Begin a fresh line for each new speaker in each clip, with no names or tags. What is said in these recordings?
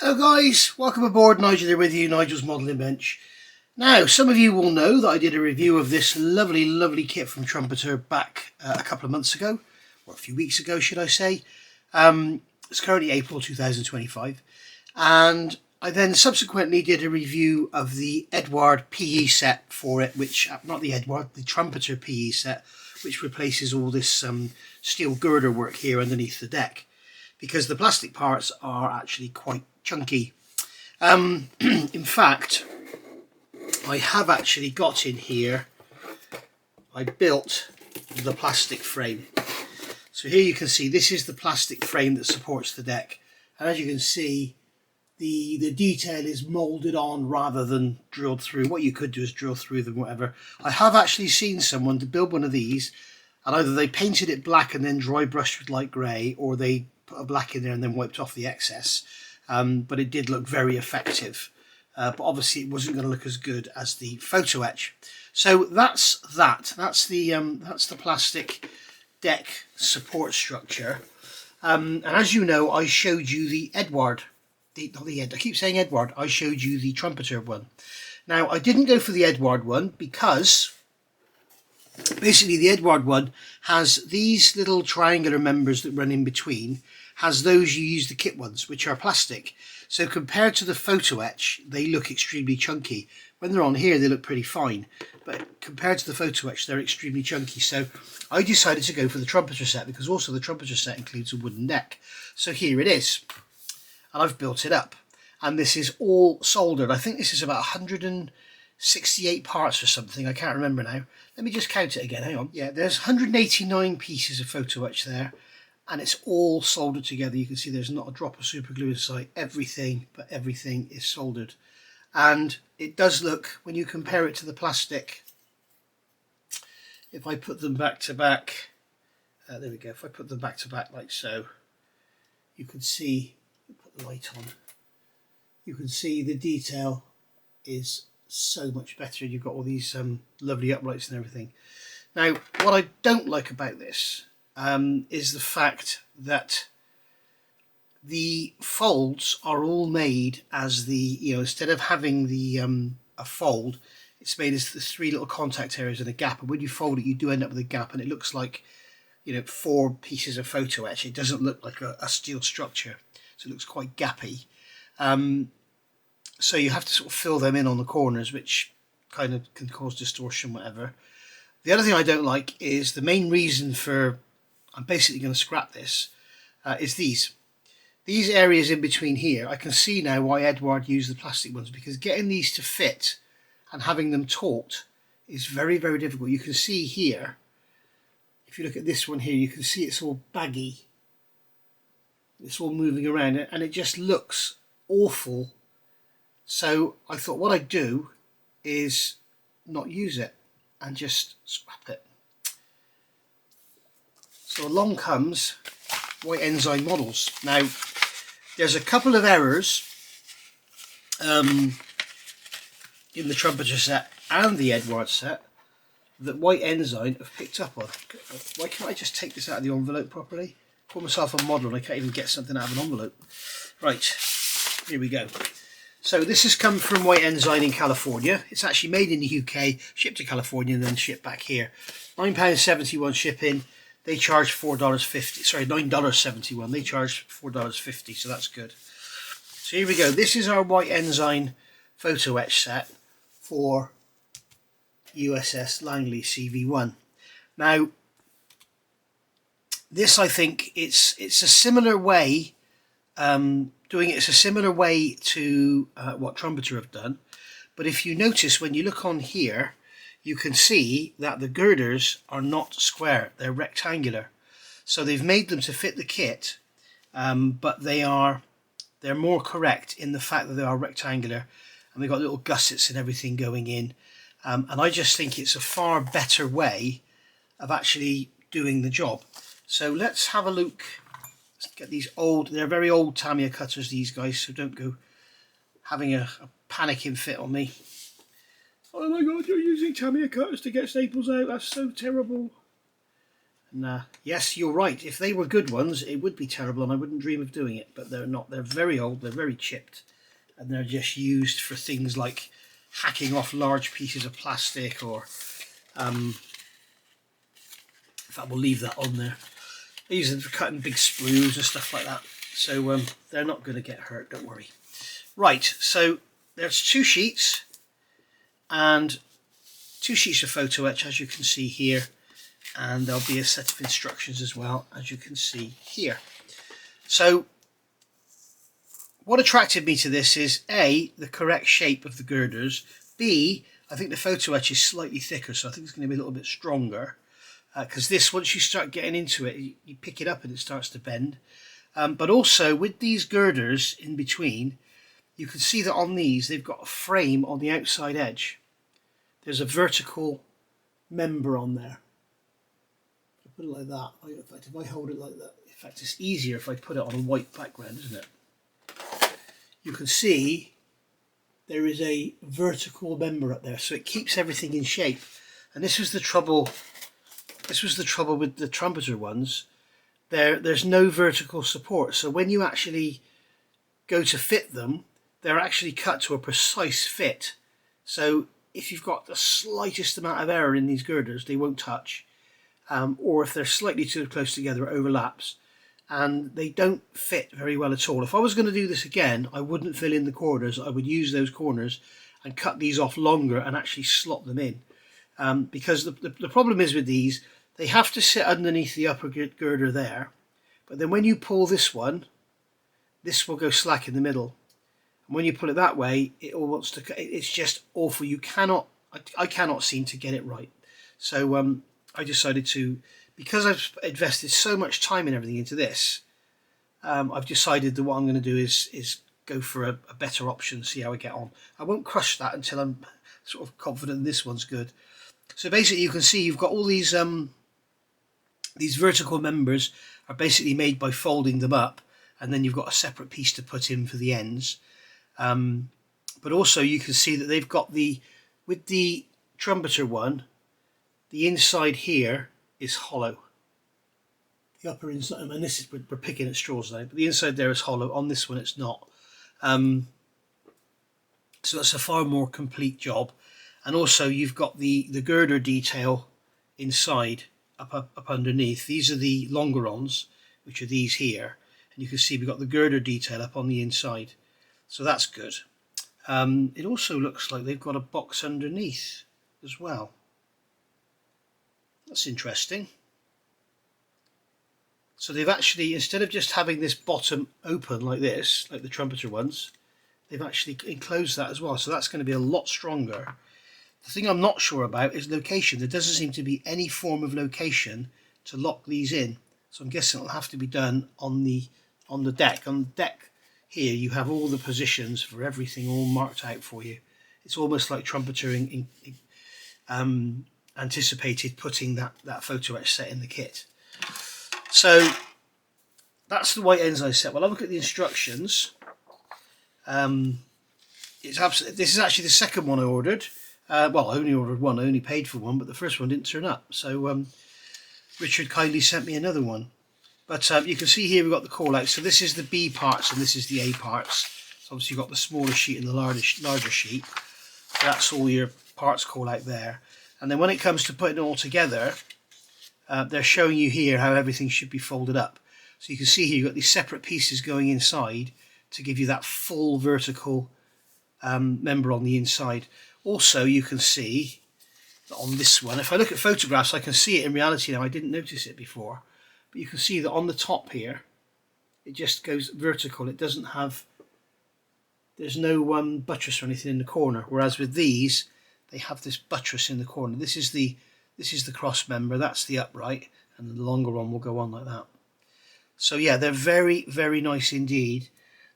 Hello guys, welcome aboard. Nigel here with you, Nigel's Modelling Bench. Now, some of you will know that I did a review of this lovely kit from Trumpeter back a couple of months ago, or a few weeks ago should I say. It's currently April 2025, and I then subsequently did a review of the Edward PE set for it, which, not the Edward, the Trumpeter PE set, which replaces all this steel girder work here underneath the deck, because the plastic parts are actually quite chunky. In fact, I have actually got in here, I built the plastic frame. So here you can see this is the plastic frame that supports the deck, and as you can see the detail is moulded on rather than drilled through. What you could do is drill through them, whatever. I have actually seen someone to build one of these, and either they painted it black and then dry brushed with light grey, or they put a black in there and then wiped off the excess. But it did look very effective. But obviously it wasn't going to look as good as the photo etch. So that's that. That's the plastic deck support structure. And as you know, I showed you the Edward. I keep saying Edward. I showed you the Trumpeter one. Now I didn't go for the Edward one because basically the Edward one has these little triangular members that run in between. Has those you use the kit ones, which are plastic. So compared to the photo etch, they look extremely chunky. When they're on here, they look pretty fine, but compared to the photo etch, they're extremely chunky. So I decided to go for the Trumpeter set, because also the Trumpeter set includes a wooden deck. So here it is, and I've built it up. And this is all soldered. I think this is about 168 parts or something. I can't remember now. Let me just count it again. Hang on. Yeah, there's 189 pieces of photo etch there. And it's all soldered together. You can see there's not a drop of super glue inside. Everything is soldered. And it does look, when you compare it to the plastic, if I put them back to back, there we go, if I put them back to back like so, you can see, put the light on, you can see the detail is so much better. You've got all these lovely uprights and everything. Now, what I don't like about this is the fact that the folds are all made as the, instead of having the a fold, it's made as the three little contact areas and a gap, and when you fold it you do end up with a gap, and it looks like 4 pieces of photo etch. It doesn't look like a steel structure, so it looks quite gappy. So you have to sort of fill them in on the corners, which kind of can cause distortion, whatever. The other thing I don't like is the main reason for I'm basically going to scrap this, is these areas in between here. I can see now why Edward used the plastic ones, because getting these to fit and having them taut is very difficult. You can see here, if you look at this one here, you can see it's all baggy, it's all moving around, and it just looks awful. So I thought what I'd do is not use it and just scrap it. So along comes White Ensign models. Now, there's a couple of errors in the Trumpeter set and the Edward set that White Ensign have picked up on. Why can't I just take this out of the envelope properly? Call myself a model and I can't even get something out of an envelope. Right, here we go. So this has come from White Ensign in California. It's actually made in the UK, shipped to California and then shipped back here. £9.71 shipping. They charge $4.50, sorry, $9.71. They charge $4.50, so that's good. So here we go. This is our White Ensign photo etch set for USS Langley CV-1. Now, this, I think, it's a similar way, it's a similar way to what Trumpeter have done. But if you notice, when you look on here, you can see that the girders are not square, they're rectangular. So they've made them to fit the kit, but they're more correct in the fact that they are rectangular, and they've got little gussets and everything going in. And I just think it's a far better way of actually doing the job. So let's have a look. Let's get these they're very old Tamiya cutters, these guys, so don't go having a panicking fit on me. Oh my god, you're using Tamiya cutters to get staples out, that's so terrible. And yes, you're right. If they were good ones, it would be terrible and I wouldn't dream of doing it. But they're not. They're very old, they're very chipped. And they're just used for things like hacking off large pieces of plastic, or in fact, we'll leave that on there. They use them for cutting big sprues and stuff like that. So they're not going to get hurt, don't worry. Right, so there's 2 sheets and 2 sheets of photo etch, as you can see here. And there'll be a set of instructions as well, as you can see here. So what attracted me to this is A, the correct shape of the girders. B, I think the photo etch is slightly thicker, so I think it's going to be a little bit stronger. Because this, once you start getting into it, you pick it up and it starts to bend. But also with these girders in between, you can see that on these they've got a frame on the outside edge. There's a vertical member on there. If I put it like that, in fact, if I hold it like that, in fact it's easier if I put it on a white background, isn't it? You can see there is a vertical member up there, so it keeps everything in shape. And this was the trouble. This was the trouble with the Trumpeter ones. There's no vertical support, so when you actually go to fit them, they're actually cut to a precise fit. So if you've got the slightest amount of error in these girders, they won't touch. Or if they're slightly too close together, it overlaps. And they don't fit very well at all. If I was going to do this again, I wouldn't fill in the corners. I would use those corners and cut these off longer and actually slot them in. Because the problem is with these, they have to sit underneath the upper girder there. But then when you pull this one, this will go slack in the middle. And when you pull it that way, it all wants to. It's just awful. You cannot. I cannot seem to get it right. So I decided to, because I've invested so much time and everything into this, I've decided that what I'm going to do is go for a better option, see how I get on. I won't crush that until I'm sort of confident this one's good. So basically you can see you've got all these vertical members are basically made by folding them up, and then you've got a separate piece to put in for the ends. But also you can see that they've got with the Trumpeter one, the inside here is hollow. The upper inside, and this is, we're picking at straws now, but the inside there is hollow. On this one it's not. So that's a far more complete job. And also you've got the girder detail inside up underneath. These are the longerons, which are these here. And you can see we've got the girder detail up on the inside. So that's good. It also looks like they've got a box underneath as well. That's interesting. So they've actually, instead of just having this bottom open like this, like the Trumpeter ones, they've actually enclosed that as well. So that's going to be a lot stronger. The thing I'm not sure about is location. There doesn't seem to be any form of location to lock these in. So I'm guessing it'll have to be done on the deck. On the deck here you have all the positions for everything all marked out for you. It's almost like Trumpeter anticipated putting that photo etch set in the kit. So that's the white ends I set. Well, I'll look at the instructions. This is actually the second one I ordered. Well, I only ordered one, I only paid for one, but the first one didn't turn up. So Richard kindly sent me another one. But you can see here we've got the call out. So this is the B parts and this is the A parts. So obviously you've got the smaller sheet and the larger sheet. So that's all your parts call out there. And then when it comes to putting it all together, they're showing you here how everything should be folded up. So you can see here you've got these separate pieces going inside to give you that full vertical member on the inside. Also you can see that on this one, if I look at photographs I can see it in reality now. I didn't notice it before, but you can see that on the top here it just goes vertical. It doesn't have, there's no buttress or anything in the corner, whereas with these they have this buttress in the corner. This is the cross member, that's the upright, and the longer one will go on like that. So yeah, they're very, very nice indeed.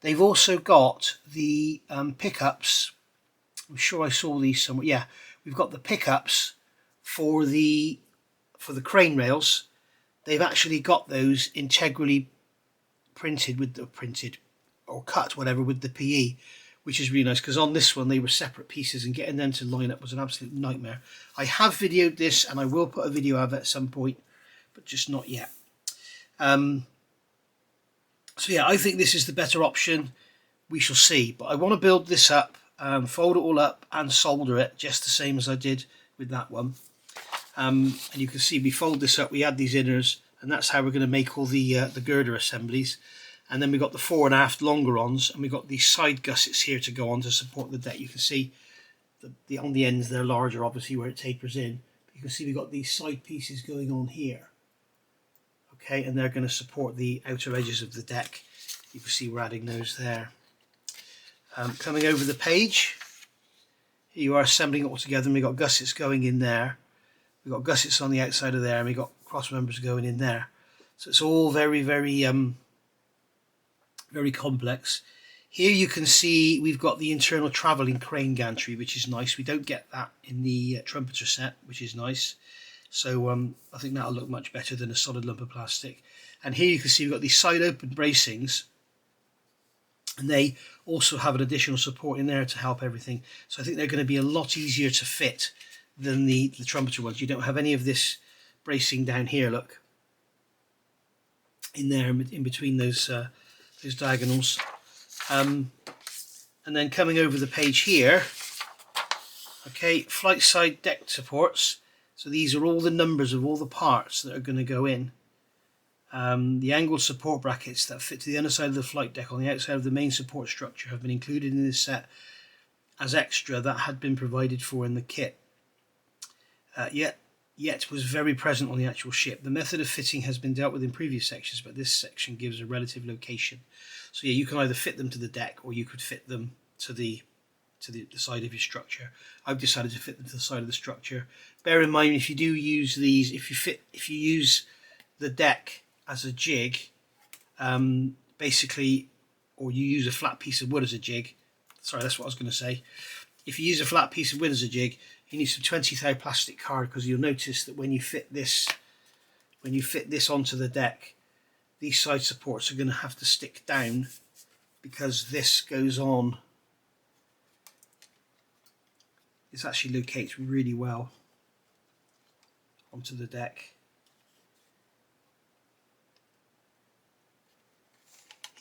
They've also got the pickups. I'm sure I saw these somewhere. Yeah, we've got the pickups for the crane rails. They've actually got those integrally printed or cut, whatever, with the PE, which is really nice, because on this one they were separate pieces and getting them to line up was an absolute nightmare. I have videoed this and I will put a video of it at some point, but just not yet. So yeah, I think this is the better option. We shall see, but I want to build this up, fold it all up and solder it just the same as I did with that one. And you can see we fold this up, we add these inners, and that's how we're going to make all the girder assemblies. And then we got the fore and aft longerons, and we got these side gussets here to go on to support the deck. You can see on the ends they're larger, obviously, where it tapers in. You can see we've got these side pieces going on here. Okay, and they're going to support the outer edges of the deck. You can see we're adding those there. Coming over the page, here you are assembling it all together, and we've got gussets going in there. We've got gussets on the outside of there, and we've got cross members going in there. So it's all very, very, very complex. Here you can see we've got the internal travelling crane gantry, which is nice. We don't get that in the Trumpeter set, which is nice. So I think that'll look much better than a solid lump of plastic. And here you can see we've got these side open bracings, and they also have an additional support in there to help everything. So I think they're going to be a lot easier to fit than the Trumpeter ones. You don't have any of this bracing down here, look, in there, in between those diagonals. And then coming over the page here, okay, flight side deck supports. So these are all the numbers of all the parts that are going to go in. The angled support brackets that fit to the underside of the flight deck on the outside of the main support structure have been included in this set as extra that had been provided for in the kit. Yet was very present on the actual ship. The method of fitting has been dealt with in previous sections, but this section gives a relative location. So yeah, you can either fit them to the deck, or you could fit them to the side of your structure. I've decided to fit them to the side of the structure. Bear in mind, if you do use these, if you use the deck as a jig, basically, or you use a flat piece of wood as a jig. Sorry, that's what I was going to say. If you use a flat piece of wood as a jig, you need some 20 thou plastic card, because you'll notice that when you fit this onto the deck, these side supports are going to have to stick down, because this goes on. This actually locates really well onto the deck.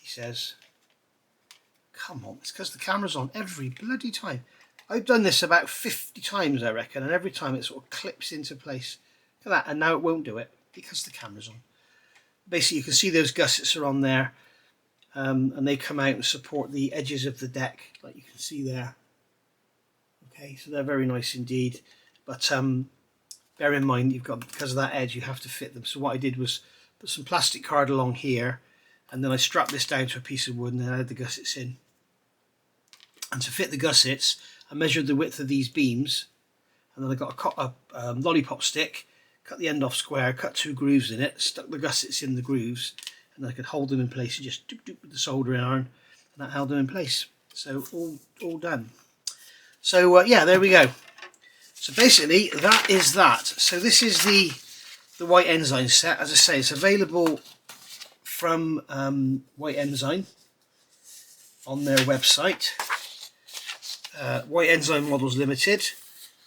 He says, come on, it's because the camera's on every bloody time. I've done this about 50 times, I reckon, and every time it sort of clips into place. Look at that, and now it won't do it because the camera's on. Basically, you can see those gussets are on there, and they come out and support the edges of the deck, like you can see there. Okay, so they're very nice indeed, but bear in mind, you've got, because of that edge, you have to fit them. So what I did was put some plastic card along here, and then I strapped this down to a piece of wood, and then I had the gussets in. And to fit the gussets, I measured the width of these beams, and then I got a lollipop stick, cut the end off square, cut 2 grooves in it, stuck the gussets in the grooves, and then I could hold them in place and just doop doop with the soldering iron, and that held them in place. So all done. So yeah, there we go. So basically that is that. So this is the White Ensign set. As I say, it's available from White Ensign on their website. White Ensign Models Limited,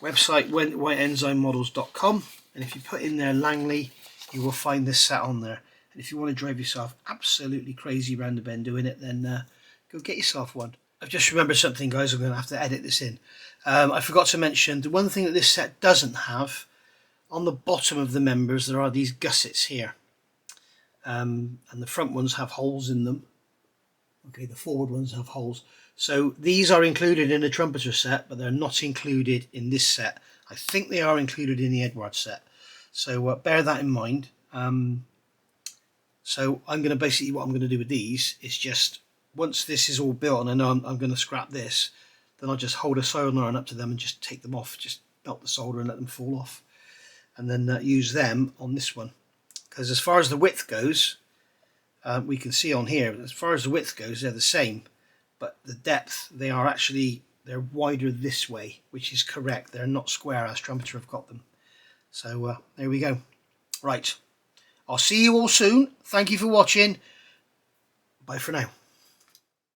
website whiteensignmodels.com, and if you put in there Langley, you will find this set on there. And if you want to drive yourself absolutely crazy round the bend doing it, then go get yourself one. I've just remembered something, guys. I'm going to have to edit this in. I forgot to mention the one thing that this set doesn't have. On the bottom of the members there are these gussets here, and the front ones have holes in them. Okay, the forward ones have holes. So these are included in the Trumpeter set, but they're not included in this set. I think they are included in the Edward set. So bear that in mind. So I'm going to basically, what I'm going to do with these is just, once this is all built and I know I'm going to scrap this, then I'll just hold a soldering iron up to them and just take them off, just melt the solder and let them fall off. And then use them on this one. Because as far as the width goes, we can see on here, as far as the width goes, they're the same. But the depth, they're wider this way, which is correct. They're not square as Trumpeter have got them. So there we go. Right, I'll see you all soon. Thank you for watching. Bye for now.